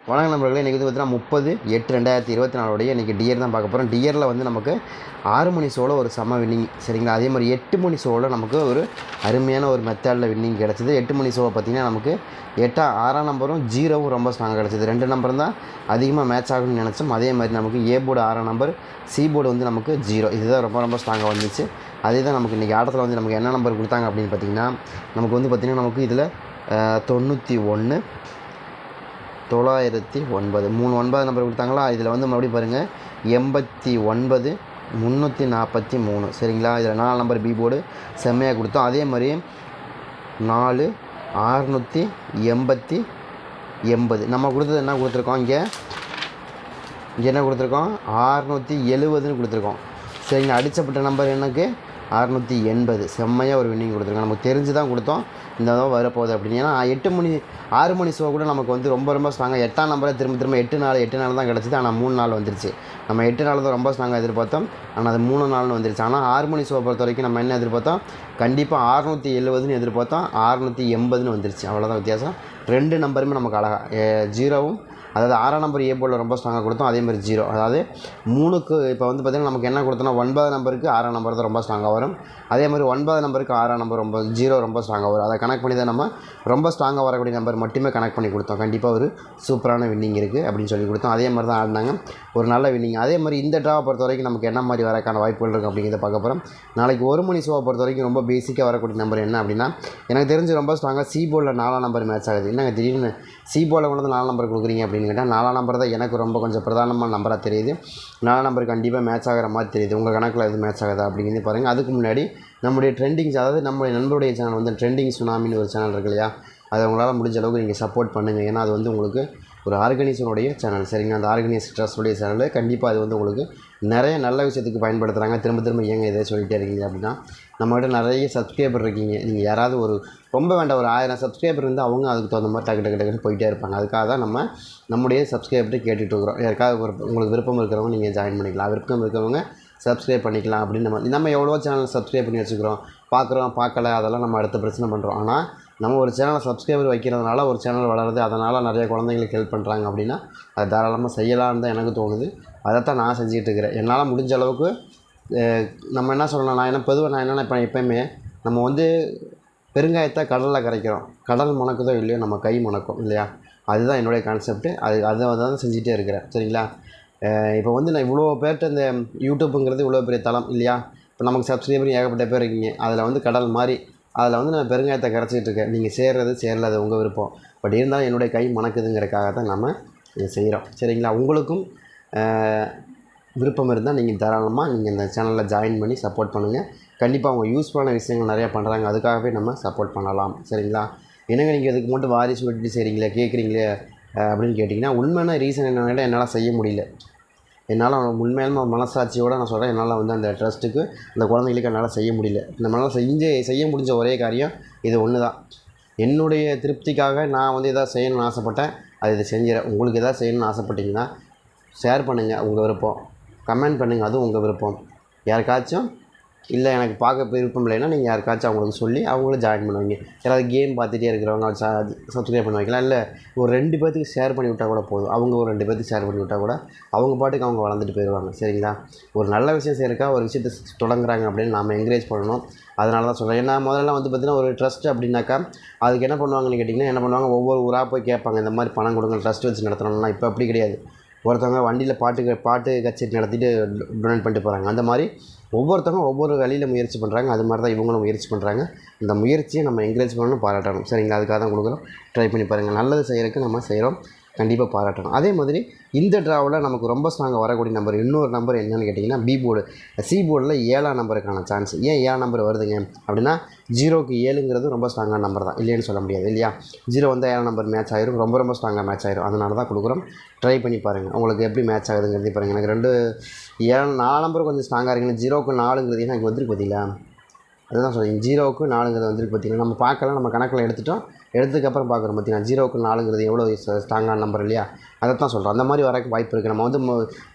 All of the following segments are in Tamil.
வணக்கம் நண்பர்களே, இன்றைக்கி வந்து பார்த்தீங்கன்னா 30/8/2024 இன்றைக்கி டியர் தான் பார்க்க போகிறோம். டியரில் வந்து நமக்கு 6 மணி ஷோவில் ஒரு செம்ம வின்னிங் சரிங்களா. அதே மாதிரி 8 மணி ஷோவில் நமக்கு ஒரு அருமையான ஒரு மெத்தடில் வின்னிங் கிடச்சிது. 8 மணி ஷோவை பார்த்திங்கன்னா நமக்கு 6ஆம் நம்பரும் 0வும் ரொம்ப ஸ்ட்ராங்காக கிடச்சிது. 2 நம்பர் தான் அதிகமாக மேட்ச் ஆகும்னு நினச்சோம். அதே மாதிரி நமக்கு ஏ போர்டு 6ஆம் நம்பர், சி போர்டு வந்து நமக்கு 0, இதுதான் ரொம்ப ஸ்ட்ராங்காக வந்துச்சு. அதே தான் நமக்கு இன்றைக்கி ஆட்டத்தில் வந்து நமக்கு என்ன நம்பர் கொடுத்தாங்க அப்படின்னு பார்த்திங்கன்னா நமக்கு வந்து பார்த்திங்கன்னா நமக்கு இதில் 91 909 3 நம்பர் கொடுத்தாங்களா. இதில் வந்து மறுபடியும் பாருங்கள் 89 343 சரிங்களா. இதில் 4 நம்பர் பி போர்டு செம்மையாக கொடுத்தோம். அதே மாதிரி 4 680 நம்ம கொடுத்தது என்ன கொடுத்துருக்கோம், இங்கே என்ன கொடுத்துருக்கோம் 670ன்னு கொடுத்துருக்கோம் சரிங்களா. அடித்தப்பட்ட நம்பர் எனக்கு 680 செம்மையாக ஒரு வின்னிங் கொடுத்துருக்கோம். நமக்கு தெரிஞ்சு தான் கொடுத்தோம். இந்த தடவை வரப்போகுது அப்படின்னு. ஏன்னா 6 மணி ஷோ கூட நமக்கு வந்து ரொம்ப ஸ்ட்ராங்காக 8ஆம் நம்பரை திரும்ப 8 நாள் தான் கிடச்சிது. ஆனால் 3 நாள் வந்துருச்சு. நம்ம 8 நாள் தான் ரொம்ப ஸ்ட்ராங்காக எதிர்பார்த்தோம். ஆனால் அது 3 நாள்னு வந்துருச்சு. ஆனால் 6 மணி ஷோ பொறுத்த வரைக்கும் நம்ம என்ன எதிர்பார்த்தோம், கண்டிப்பாக 670ன்னு எதிர்பார்த்தோம். 680ன்னு வந்துருச்சு. அவ்வளோதான் வித்தியாசம். 2 நம்பருமே நமக்கு அழகாக 0வும், அதாவது 6ஆம் நம்பர் ஏ போர்டில் ரொம்ப ஸ்ட்ராங்காக கொடுத்தோம். அதே மாதிரி 0, அதாவது 3க்கு இப்போ வந்து பார்த்திங்கன்னா நமக்கு என்ன கொடுத்தோம்னா 9 நம்பருக்கு 6ஆம் நம்பர் தான் ரொம்ப ஸ்ட்ராங்காக வரும். அதே மாதிரி 9 நம்பருக்கு 6ஆம் நம்பர் 0 ரொம்ப ஸ்ட்ராங்காக வரும். அதை கனெக்ட் பண்ணி தான் நம்ம ரொம்ப ஸ்ட்ராங்காக வரக்கூடிய நம்பர் மட்டுமே கனெக்ட் பண்ணி கொடுத்தோம். கண்டிப்பாக ஒரு சூப்பரான வின்னிங் இருக்குது அப்படின்னு சொல்லி கொடுத்தோம். அதே மாதிரி தான் ஆடினாங்க, ஒரு நல்ல வின்னிங். அதே மாதிரி இந்த ட்ராவை பொறுத்த வரைக்கும் நமக்கு என்ன மாதிரி வரக்கான வாய்ப்புகள் இருக்குது அப்படிங்கிறத பார்க்க போகிறோம். நாளைக்கு 1 மணி ஷோவை பொறுத்த வரைக்கும் ரொம்ப பேசிக்காக வரக்கூடிய நம்பர் என்ன அப்படின்னா, எனக்கு தெரிஞ்சு ரொம்ப ஸ்ட்ராங்காக சி போர்டில் 4ஆம் நம்பர் மேட்ச் ஆகுது. என்னங்க திடீர்னு சி போர்டில் கொண்டு வந்து 4 நம்பர் கொடுக்குறீங்க அப்படின்னு கேட்டால், 4ஆம் நம்பர் தான் எனக்கு ரொம்ப கொஞ்சம் பிரதானமான நம்பராக தெரியுது. 4ஆம் நம்பர் கண்டிப்பாக மேட்ச் ஆகிற மாதிரி தெரியுது. உங்கள் கணக்கில் எது மேட்ச் ஆகுதா அப்படிங்கிறது பாருங்கள். அதுக்கு முன்னாடி நம்முடைய ட்ரெண்டிங்ஸ், அதாவது நம்முடைய நண்பருடைய சேனல் வந்து ட்ரெண்டிங் சுனாமின்னு ஒரு சேனல் இருக்கு இல்லையா, அதை உங்களால் முடிஞ்ச அளவுக்கு நீங்கள் சப்போர்ட் பண்ணுங்கள். ஏன்னா அது வந்து உங்களுக்கு ஒரு ஆர்கனைசருடைய சேனல் சரிங்க. அந்த ஆர்கனைஸ் ட்ரஸ்டுடைய சேனல் கண்டிப்பாக அது வந்து உங்களுக்கு நிறைய நல்ல விஷயத்துக்கு பயன்படுத்துகிறாங்க. திரும்ப ஏங்க இதை சொல்லிகிட்டே இருக்கீங்க அப்படின்னா, நம்மகிட்ட நிறைய சப்ஸ்கிரைபர் இருக்கீங்க. நீங்கள் யாராவது ஒரு ரொம்ப வேண்டாம் ஒரு 1000 சப்ஸ்கிரைபர் இருந்து அவங்க அதுக்கு தகுந்த மாதிரி டக்கு போயிட்டே இருப்பாங்க. அதுக்காக தான் நம்முடைய சப்ஸ்கிரைபர்கிட்ட கேட்டுட்டு இருக்கிறோம். யாருக்காவது உங்களுக்கு விருப்பம் இருக்கிறவங்க நீங்கள் ஜாயின் பண்ணிக்கலாம், விருப்பம் இருக்கிறவங்க சப்ஸ்கிரைப் பண்ணிக்கலாம் அப்படின்னு நம்ம எவ்வளோ சேனல் சப்ஸ்கிரைப் பண்ணி வச்சுக்கிறோம், பார்க்கல அதெல்லாம் நம்ம அடுத்த பிரச்சனை பண்ணுறோம். ஆனால் நம்ம ஒரு சேனலை சப்ஸ்கிரைபர் வைக்கிறதுனால ஒரு சேனல் வளருது, அதனால் நிறைய குழந்தைங்களுக்கு ஹெல்ப் பண்ணுறாங்க அப்படின்னா அது தாராளமாக செய்யலான்னு தான் எனக்கு தோணுது. அதைத்தான் நான் செஞ்சுக்கிட்டு இருக்கிறேன். என்னால் முடிஞ்ச அளவுக்கு நம்ம என்ன சொல்லலாம், நான் என்னென்ன எப்போயுமே நம்ம வந்து பெருங்காயத்தை கடலில் கரைக்கிறோம், கடல் மணக்குதோ இல்லையோ நம்ம கை மணக்கும் இல்லையா. அதுதான் என்னுடைய கான்செப்ட்டு. அதை தான் செஞ்சுட்டே இருக்கிறேன் சரிங்களா. இப்போ வந்து நான் இவ்வளோ பேர்கிட்ட இந்த யூடியூப்புங்கிறது இவ்வளோ பெரிய தளம் இல்லையா. இப்போ நமக்கு சப்ஸ்கிரைபர் ஏகப்பட்ட பேர் இருக்கீங்க. அதில் வந்து கடல் மாதிரி அதில் வந்து நான் பெருங்காயத்தை கரைச்சிக்கிட்டு இருக்கேன். நீங்கள் சேரல அது உங்கள் விருப்பம். பட் இருந்தாலும் என்னுடைய கை மணக்குதுங்கிறதுக்காக தான் நம்ம இதை செய்கிறோம் சரிங்களா. உங்களுக்கும் விருப்பம் இருந்தால் நீங்கள் தாராளமாக நீங்கள் இந்த சேனலில் ஜாயின் பண்ணி சப்போர்ட் பண்ணுங்கள். கண்டிப்பாக அவங்க யூஸ்ஃபுல்லான விஷயங்கள் நிறையா பண்ணுறாங்க, அதுக்காகவே நம்ம சப்போர்ட் பண்ணலாம் சரிங்களா. என்னங்க நீங்கள் இதுக்கு மட்டும் வாரிசு விட்டுட்டு செய்கிறீங்களே கேட்குறீங்களே அப்படின்னு கேட்டிங்கன்னா, உண்மையான ரீசன் என்னென்னா என்னால் செய்ய முடியல. என்னால் உண்மையான மனசாட்சியோடு நான் சொல்கிறேன், என்னால் வந்து அந்த ட்ரஸ்ட்டுக்கு அந்த குழந்தைங்களுக்கு என்னால் செய்ய முடியல. நம்மளால் செய்ய முடிஞ்ச ஒரே காரியம் இது ஒன்று தான். என்னுடைய திருப்திக்காக நான் வந்து எதாவது செய்யணும்னு ஆசைப்பட்டேன், அது இதை செஞ்சிடறேன். உங்களுக்கு எதாவது செய்யணும்னு ஆசைப்பட்டிங்கன்னா ஷேர் பண்ணுங்கள், உங்கள் விருப்பம். கமெண்ட் பண்ணுங்கள், அதுவும் உங்கள் விருப்பம். யாருக்காச்சும் இல்லை எனக்கு பார்க்க விருப்பம் இல்லைன்னா நீங்கள் யாருக்காச்சும் அவங்களுக்கு சொல்லி அவங்களும் ஜாயின் பண்ணுவீங்க. யாராவது கேம் பார்த்துட்டே இருக்கிறவங்க சப்ஸ்கிரைப் பண்ண வைக்கலாம். இல்லை ஒரு 2 பேர்த்துக்கு ஷேர் பண்ணி விட்டால் கூட போதும். அவங்க ஒரு 2 பேர்த்துக்கு ஷேர் பண்ணி விட்டால் கூட அவங்க பாட்டுக்கு அவங்க வளர்ந்துட்டு போயிடுவாங்க சரிங்களா. ஒரு நல்ல விஷயம் செய்யறக்கா ஒரு விஷயத்தை தொடங்குறாங்க அப்படின்னு நாம் என்கரேஜ் பண்ணணும். அதனால தான் சொல்கிறேன். ஏன்னா முதல்ல வந்து பார்த்திங்கன்னா ஒரு ட்ரஸ்ட் அப்படின்னாக்கா அதுக்கு என்ன பண்ணுவாங்கன்னு கேட்டிங்கன்னா, என்ன பண்ணுவாங்க, ஒவ்வொரு ஊராக போய் கேட்பாங்க, இந்த மாதிரி பணம் கொடுங்க ட்ரஸ்ட் வச்சு நடத்தணும்னா. இப்போ அப்படி கிடையாது. ஒருத்தவங்க வண்டியில் பாட்டு கச்சேரி நடத்திட்டு டொனேட் பண்ணிட்டு போகிறாங்க. அந்த மாதிரி ஒவ்வொருத்தவங்க ஒவ்வொரு வழியில் முயற்சி பண்ணுறாங்க. அது மாதிரி தான் இவங்களும் முயற்சி பண்ணுறாங்க. இந்த முயற்சியை நம்ம என்கரேஜ் பண்ணணும், பாராட்டணும் சரிங்களா. அதுக்காக தான் கொடுக்குறோம். ட்ரை பண்ணி பாருங்கள். நல்லது செய்கிறதுக்கு நம்ம செய்கிறோம், கண்டிப்பாக பாராட்டணும். அதே மாதிரி இந்த ட்ராவில் நமக்கு ரொம்ப ஸ்ட்ராங்காக வரக்கூடிய நம்பர் இன்னொரு நம்பர் என்னென்னு கேட்டிங்கன்னா, பி போர்டு. சி போர்டில் 7ஆம் நம்பருக்கான சான்ஸ். ஏன் 7ஆம் நம்பர் வருதுங்க அப்படின்னா, 0க்கு 7ங்கிறது ரொம்ப ஸ்ட்ராங்கான நம்பர் தான், இல்லைன்னு சொல்ல முடியாது இல்லையா. 0 வந்து 7ஆம் நம்பர் மேட்ச் ஆகிரும், ரொம்ப ஸ்ட்ராங்காக மேட்ச் ஆகிரும். அதனால தான் கொடுக்குறோம். ட்ரை பண்ணி பாருங்கள், உங்களுக்கு எப்படி மேட்ச் ஆகுதுங்கிறது பாருங்கள். எனக்கு 4 நம்பர் கொஞ்சம் ஸ்ட்ராங்காக இருக்குன்னு 0க்கு 4ங்கிறது எனக்கு வந்துருக்கு பார்த்தீங்களா. அதுதான் சொல்கிறேன், 0க்கு 4ங்கிறது வந்துருக்கு பார்த்தீங்கன்னா. நம்ம பார்க்கலாம், நம்ம கணக்கில் எடுத்ததுக்கப்புறம் பார்க்குறோம் பார்த்தீங்கன்னா 0க்கு 4ங்கிறது எவ்வளோ ஸ்ட்ராங்கான நம்பர் இல்லையா. அதைத்தான் சொல்கிறோம். அந்த மாதிரி வரக்கு வாய்ப்பு இருக்குது. நம்ம வந்து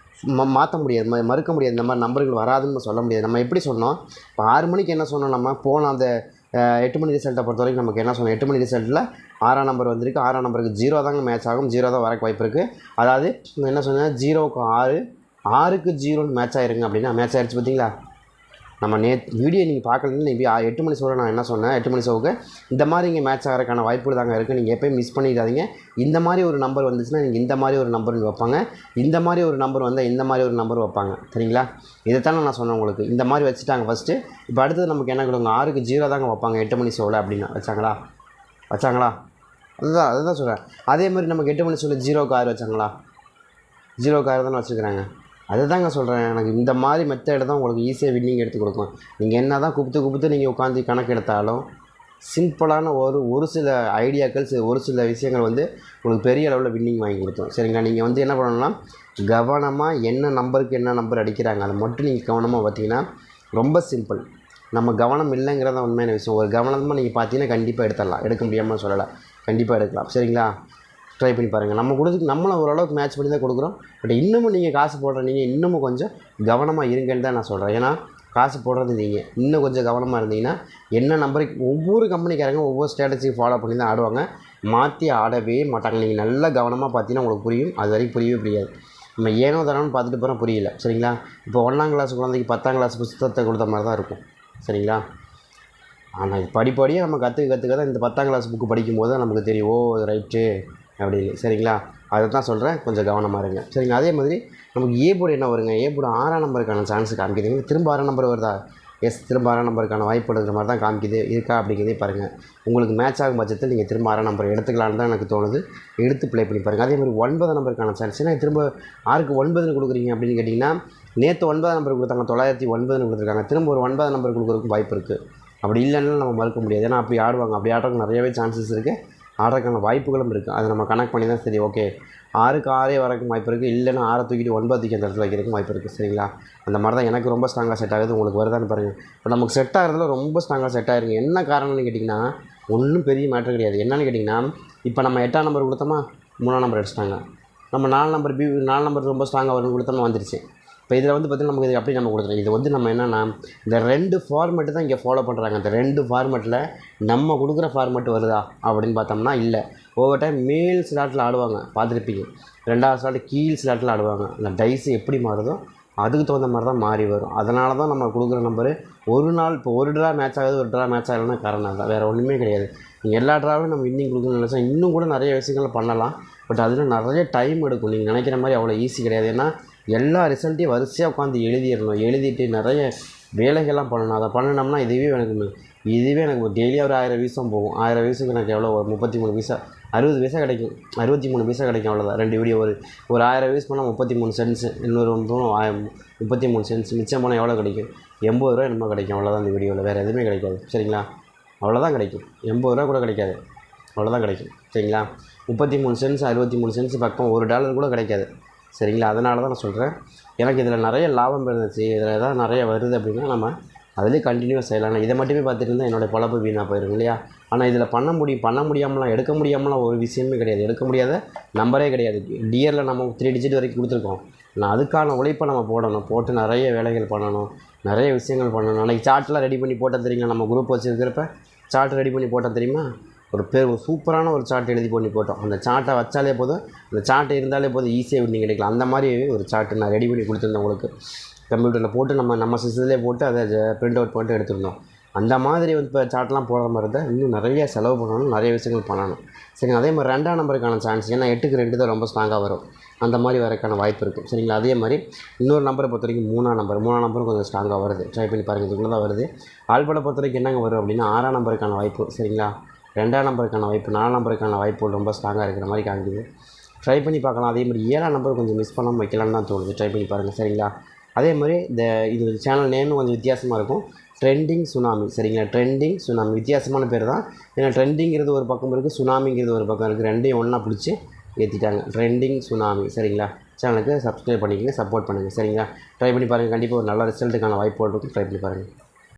மாற்ற முடியாது, மறுக்க முடியாது. இந்த மாதிரி நம்பர்கள் வராதுன்னு சொல்ல முடியாது. நம்ம எப்படி சொன்னோம், இப்போ 6 மணிக்கு என்ன சொன்னோம், நம்ம போன அந்த 8 மணி ரிசல்ட்டை பொறுத்த வரைக்கும் நமக்கு என்ன சொன்னோம், 8 மணி ரிசல்ட்டில் 6ஆம் நம்பர் வந்திருக்கு. 6ஆம் நம்பருக்கு 0 தாங்க மேட்ச் ஆகும். 0 தான் வரக்கு வாய்ப்பு இருக்குது. அதாவது என்ன சொன்னேன், 0க்கு 6, 6க்கு 0ன்னு மேட்ச் ஆகிருங்க அப்படின்னா மேட்ச் ஆகிடுச்சு. பார்த்தீங்களா, நம்ம வீடியோ நீங்கள் பார்க்கலன்னு நீங்கள் 8 மணி ஷோவில் நான் என்ன சொன்னேன், 8 மணி ஷோவுக்கு இந்த மாதிரி இங்கே மேட்ச் ஆகிறதுக்கான வாய்ப்புகள் தாங்க இருக்குது. நீங்கள் எப்போயும் மிஸ் பண்ணிடாதீங்க. இந்த மாதிரி ஒரு நம்பர் வந்துச்சுன்னா நீங்கள் இந்த மாதிரி ஒரு நம்பர் வைப்பாங்க, இந்த மாதிரி ஒரு நம்பர் வந்தால் இந்த மாதிரி ஒரு நம்பர் வைப்பாங்க. சரிங்களா, இதைத்தானே நான் சொன்னேன் உங்களுக்கு. இந்த மாதிரி வச்சுட்டாங்க ஃபஸ்ட்டு. இப்போ அடுத்தது நமக்கு என்ன கொடுங்க, 6க்கு 0 தாங்க வைப்பாங்க 8 மணி ஷோவில் அப்படின்னா வச்சாங்களா அதுதான் சொல்கிறேன். அதே மாதிரி நமக்கு 8 மணி ஷோவில் 0க்கு 6 வச்சாங்களா, 0க்கு 6 தானே வச்சுருக்கிறாங்க. அதுதாங்க சொல்கிறேன். எனக்கு இந்த மாதிரி மெத்தேடு தான் உங்களுக்கு ஈஸியாக வின்னிங் எடுத்து கொடுக்கும். நீங்கள் என்ன தான் குப்பித்து நீங்கள் உட்காந்து கணக்கு எடுத்தாலும் சிம்பிளான ஒரு சில ஐடியாக்கள், ஒரு சில விஷயங்கள் வந்து உங்களுக்கு பெரிய அளவில் வின்னிங் வாங்கி கொடுத்தோம். சரிங்களா, நீங்கள் வந்து என்ன பண்ணணும்னா கவனமாக என்ன நம்பருக்கு என்ன நம்பர் அடிக்கிறாங்க அதை மட்டும் நீங்கள் கவனமாக பார்த்தீங்கன்னா ரொம்ப சிம்பிள். நம்ம கவனம் இல்லைங்கிறத உண்மையான விஷயம். ஒரு கவனமாக நீங்கள் பார்த்தீங்கன்னா கண்டிப்பாக எடுத்துடலாம். எடுக்க முடியாமல் சொல்லலை, கண்டிப்பாக எடுக்கலாம். சரிங்களா, ட்ரை பண்ணி பாருங்கள். நம்மளும் ஓரளவுக்கு மேட்ச் பண்ணி தான் கொடுக்குறோம். பட் இன்னமும் நீங்கள் காசு போடுற நீங்கள் இன்னமும் கொஞ்சம் கவனமாக இருங்கன்னு தான் நான் சொல்கிறேன். ஏன்னா காசு போடுறது நீங்கள் இன்னும் கொஞ்சம் கவனமாக இருந்தீங்கன்னா என்ன நம்பருக்கு ஒவ்வொரு கம்பெனிக்காரங்க ஒவ்வொரு ஸ்ட்ராட்டஜி ஃபாலோ பண்ணி தான் ஆடுவாங்க, மாற்றி ஆடவே மாட்டாங்க. நீங்கள் நல்லா கவனமாக பார்த்தீங்கன்னா உங்களுக்கு புரியும். அது வரைக்கும் புரியவே புரியாது. நம்ம ஏனோ தானோன்னு பார்த்துட்டு போகிறோம், புரியல. சரிங்களா, இப்போ 1ஆம் கிளாஸ் குழந்தைக்கு 10ஆம் கிளாஸ் புத்தகத்தை கொடுத்த மாதிரி தான் இருக்கும். சரிங்களா, ஆனால் இது படிப்படியாக நம்ம கற்றுக்க தான் இந்த 10ஆம் கிளாஸ் புக்கு படிக்கும்போது தான் நமக்கு தெரியும், ஓ ரைட்டு அப்படின்னு. சரிங்களா, அதை தான் சொல்கிறேன், கொஞ்சம் கவனமாக இருங்க. சரிங்களா, அதே மாதிரி நமக்கு ஏ போர்டு என்ன வருங்க, ஏ போர்டு 6ஆம் நம்பருக்கான சான்ஸ் காமிக்குதுங்க. திரும்ப 6ஆம் நம்பர் வருதா, எஸ் திரும்ப 6ஆம் நம்பருக்கான வாய்ப்பு எடுக்கிற மாதிரி தான் காமிக்குது. இருக்கா அப்படிங்கிறதே பாருங்கள். உங்களுக்கு மேட்ச் ஆகும் பட்சத்தில் நீங்கள் திரும்ப 6ஆம் நம்பர் எடுத்துக்கலான்னு தான் எனக்கு தோணுது. எடுத்து ப்ளே பண்ணி பாருங்கள். அதே மாதிரி 9ஆம் நம்பருக்கான சான்ஸ், ஏன்னா திரும்ப 6க்கு 9ன்னு கொடுக்குறீங்க அப்படின்னு கேட்டிங்கன்னா, நேற்று 9ஆம் நம்பர் கொடுத்தாங்க, 909ன்னு கொடுத்துருக்காங்க. திரும்ப ஒரு 9ஆம் நம்பர் கொடுக்குறதுக்கு வாய்ப்பு இருக்குது. அப்படி இல்லைன்னா நம்ம மறுக்க முடியாது. ஏன்னா அப்படி ஆடுவாங்க. அப்படி ஆடுறதுக்கு நிறையவே சான்சஸ் இருக்குது, ஆடுறதுக்கான வாய்ப்புகளும் இருக்குது. அதை நம்ம கனெக்ட் பண்ணி தான் சரி ஓகே 6க்கு 6 வரக்கும் வாய்ப்பு இருக்குது, இல்லைன்னா 6 தூக்கிட்டு 9 தூக்கி அந்த இடத்துல வைக்கிறதுக்கும் வாய்ப்பு இருக்குது. சரிங்களா, அந்த மாதிரி தான் எனக்கு ரொம்ப ஸ்ட்ராங்காக செட் ஆகுது. உங்களுக்கு வருதான்னு பாருங்கள். இப்போ நமக்கு செட் ஆகிறதுல ரொம்ப ஸ்ட்ராங்காக செட் ஆகிருங்க. என்ன காரணம்னு கேட்டிங்கன்னா ஒன்றும் பெரிய மேட்ரு கிடையாது. என்னென்னு கேட்டிங்கன்னா, இப்போ நம்ம 8ஆம் நம்பர் கொடுத்தோமா, 3ஆம் நம்பர் அடிச்சிட்டாங்க. நம்ம 4 நம்பர் ரொம்ப ஸ்ட்ராங்காக வரும்னு கொடுத்தோமா, வந்துருச்சு. இப்போ இதில் வந்து பார்த்திங்கன்னா நமக்கு இது அப்படி நம்ம கொடுத்துருவோம். இது வந்து நம்ம என்னென்னா இந்த 2 ஃபார்மெட்டு தான் இங்கே ஃபாலோ பண்ணுறாங்க. இந்த 2 ஃபார்மெட்டில் நம்ம கொடுக்குற ஃபார்மெட் வருதா அப்படின்னு பார்த்தோம்னா இல்லை. ஒவ்வொரு டைம் மேல் ஸ்லாட்டில் ஆடுவாங்க, பார்த்துருப்பீங்க. 2ஆவது ஸ்லாட்டு கீழ் ஸ்லாட்டில் ஆடுவாங்க. இந்த டைஸு எப்படி மாறுதோ அதுக்கு தகுந்த மாதிரி தான் மாறி வரும். அதனால தான் நம்ம கொடுக்குற நம்பரு ஒரு நாள் இப்போ ஒரு ட்ரா மேட்ச் ஆகுது, ஒரு ட்ரா மேட்ச் ஆகலைன்னா காரணம் தான், வேறு ஒன்றுமே கிடையாது. நீங்கள் எல்லா ட்ராவிலும் நம்ம இன்னிங் கொடுக்கணும்னு நினச்சா இன்னும் கூட நிறைய விஷயங்கள் பண்ணலாம். பட் அதில் நிறைய டைம் எடுக்கும். நீங்கள் நினைக்கிற மாதிரி அவ்வளோ ஈஸி கிடையாது. ஏன்னா எல்லா ரிசல்ட்டையும் வரிசையாக உட்காந்து எழுதிடணும். எழுதிட்டு நிறைய வேலைகள்லாம் பண்ணணும். அதை பண்ணினோம்னா இதுவே எனக்கு டெய்லியாக ஒரு 1000 வீசம் போகும். 1000 வீசுக்கு எனக்கு எவ்வளோ, ஒரு 33 பைசா 60 பைசா கிடைக்கும், 63 பைசா கிடைக்கும். அவ்வளோதான். 2 வீடியோ ஒரு 1000 வீஸ் பண்ணால் 33 சென்ட்ஸு, இன்னொரு 33 சென்ட்ஸ் மிச்சம் போனால் எவ்வளோ கிடைக்கும், 80 ரூபா என்னமோ கிடைக்கும். அவ்வளோதான் இந்த வீடியோவில், வேறு எதுவுமே கிடைக்காது. சரிங்களா, அவ்வளோதான் கிடைக்கும். 80 ரூபா கூட கிடைக்காது, அவ்வளோதான் கிடைக்கும். சரிங்களா, 33 சென்ட்ஸ் 63 சென்ட்ஸ் பக்கம் $1 கூட கிடைக்காது. சரிங்களா, அதனால தான் நான் சொல்கிறேன். எனக்கு இதில் நிறைய லாபம் இருந்துச்சு. இதில் எதாவது நிறைய வருது அப்படின்னா நம்ம அதிலே கண்டினியூவாக செய்யலாம். இதை மட்டுமே பார்த்துட்டு இருந்தால் என்னோடய பொழப்பு வீணாக போயிடும் இல்லையா. ஆனால் இதில் பண்ண முடியாமலாம் எடுக்க முடியாமலாம் ஒரு விஷயமே கிடையாது. எடுக்க முடியாத நம்பரே கிடையாது. டியரில் நம்ம 3 டிஜிட் வரைக்கும் கொடுத்துருக்கோம். நான் அதுக்கான உழைப்பை நம்ம போட்டு நிறைய வேலைகள் பண்ணணும், நிறைய விஷயங்கள் பண்ணணும். அன்றைக்கி சார்ட்லாம் ரெடி பண்ணி போட்டால் தெரியுங்களா, நம்ம குரூப் வச்சுருக்கிறப்ப சார்ட் ரெடி பண்ணி போட்டால் தெரியுமா, ஒரு சூப்பரான ஒரு சார்ட் எழுதி பண்ணி போட்டோம். அந்த சார்ட்டை வச்சாலே போதும், அந்த சார்ட் இருந்தாலே போதும், ஈஸியாக வின்னிங் கிடைக்கலாம். அந்த மாதிரி ஒரு சார்ட்டு நான் ரெடி பண்ணி கொடுத்துருந்தேன் உங்களுக்கு. கம்ப்யூட்டரில் போட்டு நம்ம சிஸ்டத்திலே போட்டு அதை பிரிண்ட் அவுட் பண்ணிட்டு எடுத்துருந்தோம். அந்த மாதிரி வந்து இப்போ சார்ட்லாம் போடுற மாதிரி இருந்தால் இன்னும் நிறைய செலவு பண்ணணும், நிறைய விஷயங்கள் பண்ணணும். சரிங்க, அதே மாதிரி 2ஆம் நம்பருக்கான சான்ஸ், ஏன்னா 8க்கு 2 தான் ரொம்ப ஸ்ட்ராங்காக வரும். அந்த மாதிரி வரக்கான வாய்ப்பு இருக்குது. சரிங்களா, அதே மாதிரி இன்னொரு நம்பரை பொறுத்த வரைக்கும் 3ஆம் நம்பரும் கொஞ்சம் ஸ்ட்ராங்காக வருது. ட்ரை பண்ணி பாருங்கள், இதுக்குள்ளே தான் வருது. ஆல்படை பொறுத்த வரைக்கும் என்னங்க வரும் அப்படின்னா 6ஆம் நம்பருக்கான வாய்ப்பு. சரிங்களா, 2ஆம் நம்பருக்கான வாய்ப்பு, 4ஆம் நம்பருக்கான வாய்ப்பு ரொம்ப ஸ்ட்ராங்காக இருக்கிற மாதிரி காமிக்குது. ட்ரை பண்ணி பார்க்கலாம். அதே மாதிரி 7ஆம் நம்பர் கொஞ்சம் மிஸ் பண்ணாமல் வைக்கலான்னு தான் தோணுது. ட்ரை பண்ணி பாருங்கள். சரிங்களா, அதே மாதிரி இது சேனல் நேமும் கொஞ்சம் வித்தியாசமாக இருக்கும், ட்ரெண்டிங் சுனாமி. சரிங்களா, ட்ரெண்டிங் சுனாமி வித்தியாசமான பேர் தான். ஏன்னா ட்ரெண்டிங்கிறது ஒரு பக்கம் இருக்குது, சுனாமிங்கிறது ஒரு பக்கம் இருக்குது. ரெண்டையும் ஒன்றா பிடிச்சி ஏற்றிட்டாங்க, ட்ரெண்டிங் சுனாமி. சரிங்களா, சேனலுக்கு சப்ஸ்கிரைப் பண்ணிக்கங்க, சப்போர்ட் பண்ணுங்கள். சரிங்களா, ட்ரை பண்ணி பாருங்கள். கண்டிப்பாக ஒரு நல்ல ரிசல்ட்டுக்கான வாய்ப்பு இருக்கும். ட்ரை பண்ணி பாருங்கள்.